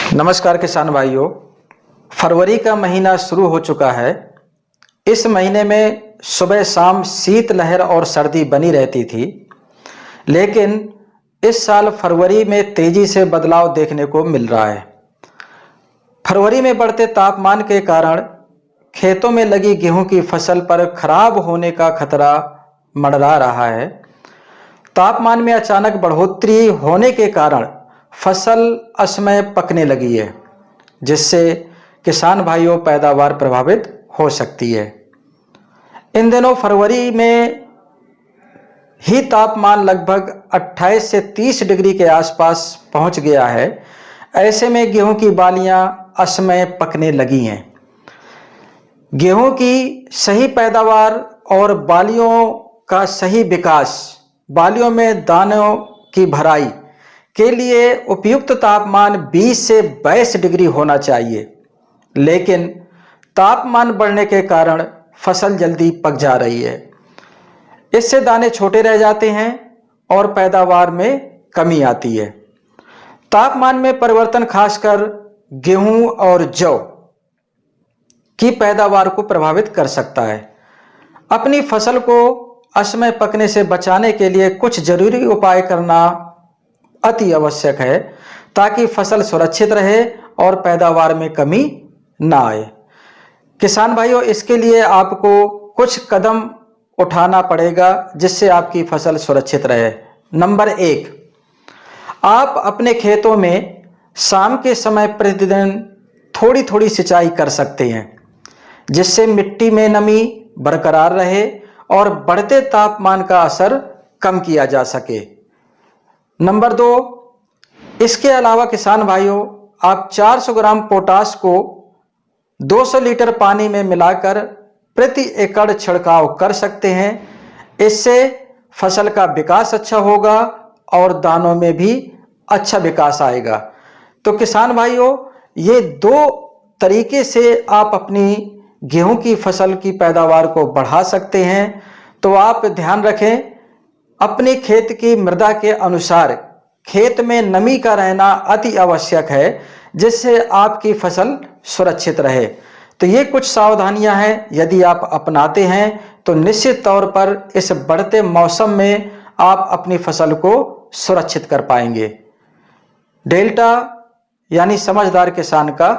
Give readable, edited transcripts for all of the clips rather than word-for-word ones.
नमस्कार किसान भाइयों, फरवरी का महीना शुरू हो चुका है। इस महीने में सुबह शाम शीतलहर और सर्दी बनी रहती थी, लेकिन इस साल फरवरी में तेजी से बदलाव देखने को मिल रहा है। फरवरी में बढ़ते तापमान के कारण खेतों में लगी गेहूं की फसल पर खराब होने का खतरा मंडरा रहा है। तापमान में अचानक बढ़ोतरी होने के कारण फसल असमय पकने लगी है, जिससे किसान भाइयों पैदावार प्रभावित हो सकती है। इन दिनों फरवरी में ही तापमान लगभग 28 से 30 डिग्री के आसपास पहुंच गया है। ऐसे में गेहूं की बालियां असमय पकने लगी हैं। गेहूं की सही पैदावार और बालियों का सही विकास, बालियों में दानों की भराई के लिए उपयुक्त तापमान 20 से 22 डिग्री होना चाहिए, लेकिन तापमान बढ़ने के कारण फसल जल्दी पक जा रही है। इससे दाने छोटे रह जाते हैं और पैदावार में कमी आती है। तापमान में परिवर्तन खासकर गेहूं और जौ की पैदावार को प्रभावित कर सकता है। अपनी फसल को असमय पकने से बचाने के लिए कुछ जरूरी उपाय करना अति आवश्यक है, ताकि फसल सुरक्षित रहे और पैदावार में कमी ना आए। किसान भाइयों, इसके लिए आपको कुछ कदम उठाना पड़ेगा जिससे आपकी फसल सुरक्षित रहे। नंबर 1, आप अपने खेतों में शाम के समय प्रतिदिन थोड़ी थोड़ी सिंचाई कर सकते हैं, जिससे मिट्टी में नमी बरकरार रहे और बढ़ते तापमान का असर कम किया जा सके। नंबर 2, इसके अलावा किसान भाइयों, आप 400 ग्राम पोटाश को 200 लीटर पानी में मिलाकर प्रति एकड़ छिड़काव कर सकते हैं। इससे फसल का विकास अच्छा होगा और दानों में भी अच्छा विकास आएगा। तो किसान भाइयों, ये 2 तरीके से आप अपनी गेहूं की फसल की पैदावार को बढ़ा सकते हैं। तो आप ध्यान रखें, अपने खेत की मृदा के अनुसार खेत में नमी का रहना अति आवश्यक है, जिससे आपकी फसल सुरक्षित रहे। तो ये कुछ सावधानियां हैं, यदि आप अपनाते हैं तो निश्चित तौर पर इस बढ़ते मौसम में आप अपनी फसल को सुरक्षित कर पाएंगे। डेल्टा यानी समझदार किसान का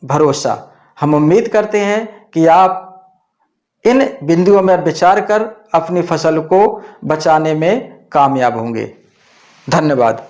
भरोसा। हम उम्मीद करते हैं कि आप इन बिंदुओं में विचार कर अपनी फसल को बचाने में कामयाब होंगे। धन्यवाद।